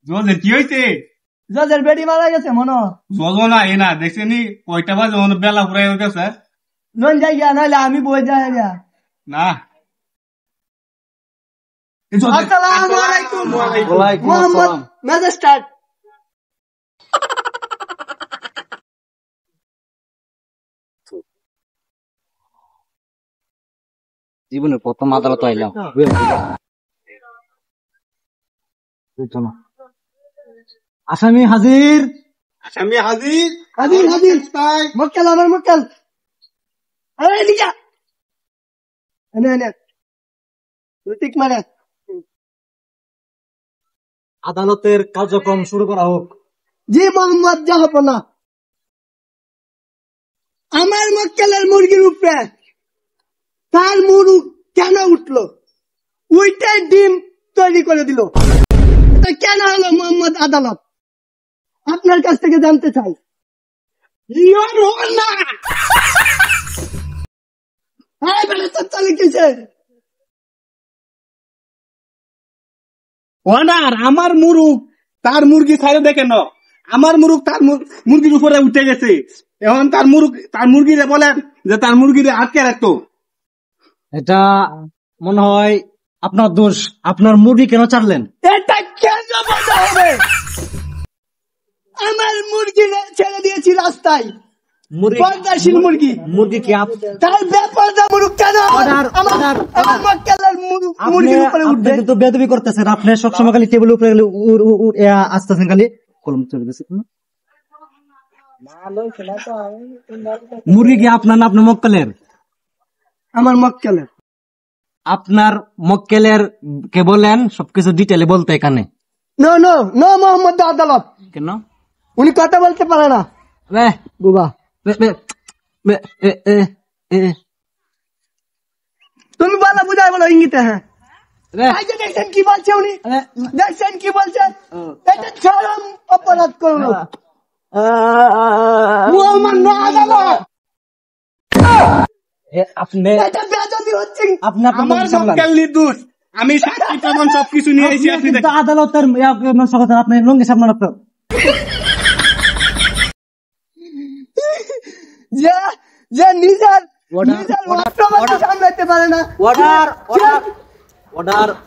জজের কি হয়েছে? জজের বেটি মারা গেছে মনো। জজ না এ না দেখছেনি কয়টা বাজে বেলা ফুরাই হইতেছে। নন যাই গিয়া নাহলে আমি বই যাই গিয়া না আসসালামু আলাইকুম মোহাম্মদ ম্যাজিস্ট্রেট। জীবনের প্রথম আদালত আইলাম। আসামি হাজির। আসামি হাজির। হাজির হাজির। মক্কেল আমার মক্কেল। আরে এদিকে এনে এনে রুটিক মারে। আদালতের কার্যক্রম শুরু করা হোক। জি মোহাম্মদ জাহাপনা। আমার মক্কেলের মুরগির উপরে তার মুরগ কেন উঠলো? ওইটাই ডিম তৈরি করে দিল। এটা কেন হলো মোহাম্মদ আদালত? আপনার কাছ থেকে জানতে চাই। ওনার আমার মুরুগ তার মুরগি ছাড়ে দেখেন, আমার মুরুগ তার মুরগির উপরে উঠে গেছে। এখন তার মুরগিরে বলেন যে তার মুরগিরে আটকে রাখতো। এটা মনে হয় আপনার দোষ। আপনার মুরগি কেন ছাড়লেন? এটা কেন বলতে হবে? আমার মুরগি ছেড়ে দিয়েছি রাস্তায়। পর্দাশীল মুরগি। মুরগি কি তার বেপর্দা মুরগ কেন আমার মক্কেলের মুরগির উপরে উঠবে? কিন্তু বেদবি করতেছেন। আপনি সবসময় খালি টেবিলের উপরে আসতেছেন, খালি কলম চলে গেছে। মুরগি কি আপনার না আপনার মক্কেলের? আমার মক্কেলের। আপনার মক্কেলের কে বলেন সবকিছু ডিটেলে বলতে এখানে। নো নো নো মোহাম্মদ আদালত। কেন? উনি কথা বলতে পারে না। বুবা তুমি বলো, বুঝাই বলো ইঙ্গিতে। হ্যাঁ দেখছেন কি বলছে উনি? দেখছেন কি বলছে? এটা চরম অপরাধ করলো মোহাম্মদ আদালত। আপনি এটা বেয়াদবি হচ্ছে। আমার মক্কেল নির্দোষ। আমি সাক্ষী প্রমাণ সবকিছু নিয়ে এসেছি। আপনি আদালতের আপনি লঙ্গি সামনে আপনার যে নিজের সামলাতে পারে না। Order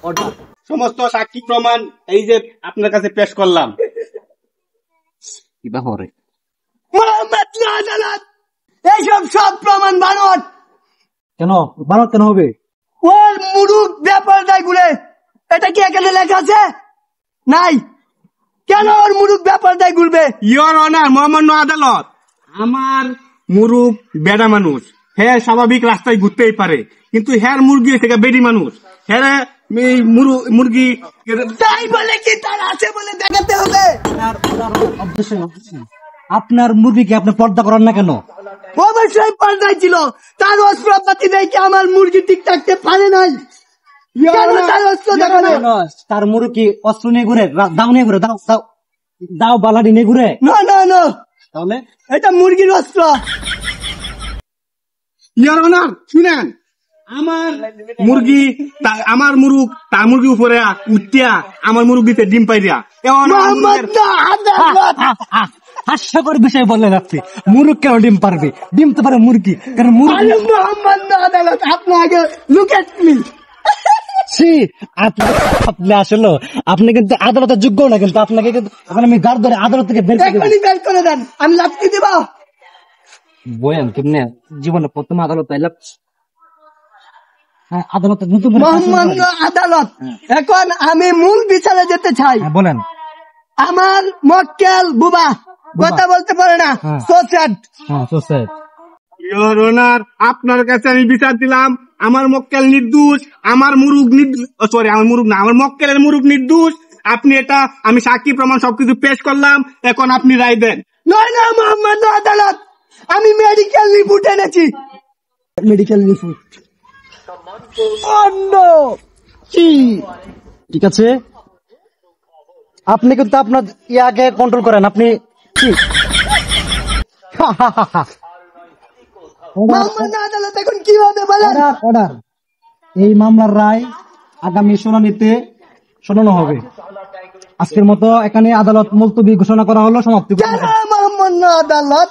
order. সমস্ত সাক্ষী প্রমাণ এই যে আপনার কাছে পেশ করলাম। কি ব্যাপারে মোহাম্মদ আদালত এইসব সব প্রমাণ বানোয়াট। কেন বানোয়াট কেন হবে? ওর মুরুগ বেপরদায় ঘুরে। এটা কি এখানে লেখা আছে? নাই। কেন ওর মুরুগ বেপরদায় ঘুরবে? ইওর অনার মোহাম্মদ আদালত, আমার মুরুগ বেড়া মানুষ, হ্যাঁ স্বাভাবিক রাস্তায় ঘুরতেই পারে, কিন্তু হ্যার মুরগি থেকে বেড়ি মানুষ। হ্যাঁ মুরগি তাই বলে কি তার আছে বলে দেখাতে হবে? আপনার মুরগি কি আপনি পর্দা করেন না কেন? অবশ্যই পর্দায় ছিল। তার অস্ত্রপাতি দেখে আমার মুরগি ঠিক থাকতে পারে নাই। তার মুরগি অস্ত্র নিয়ে ঘুরে, দাও নিয়ে ঘুরে, দাও দাও দাও বালাডি নিয়ে ঘুরে। না না না, তাহলে এটা মুরগির অস্ত্র। ইওর অনার শুনেন, আমার মুরুগ তার মুরগি উপরে উঠিয়া আমার মুরগিতে ডিম পাইয়া। হাস্যকর বিষয় বললেন আপনি। মুরগ কেন ডিম পারবে? ডিম তো পারে মুরগি। কারণ মুরগি আপনাকে লুকেট প্লিজ। আপনি আসলে আপনি কিন্তু আদালতের যোগ্য না, কিন্তু আপনাকে আমি গার্ড ধরে আদালত থেকে বের করে দেন। আমি লাফতি দিব। বয়ান কেমনে জীবনে প্রথম আদালত পাইলাম। আদালত মোহাম্মদ আদালত, এখন আমি মূল বিচারে যেতে চাই। বলেন। আমার মক্কেল বুবা কথা বলতে পারে না। ইওর অনার, আপনার কাছে আমি বিচার দিলাম, আমার মক্কেল নির্দোষ, আমার মুরুগ নির্দোষ। সরি, আমার মুরুগ না, আমার মক্কেলের মুরুগ নির্দোষ। আপনি এটা আমি সাক্ষী প্রমাণ সবকিছু পেশ করলাম, এখন আপনি রায় দেন। নয় না মোহাম্মদ আদালত, আমি মেডিকেল রিপোর্ট এনেছি। মেডিকেল রিপোর্ট ঠিক আছে। আপনি কিন্তু আপনার ইয়াকে কন্ট্রোল করেন। আপনি আদালত এখন কি হবে বলেন? অর্ডার। এই মামলার রায় আগামী শুনানিতে শোনানো হবে। আজকের মতো এখানে আদালত মুলতবি ঘোষণা করা হলো, সমাপ্তি ঘোষণা কেন করা হলো। মোহাম্মদ আদালত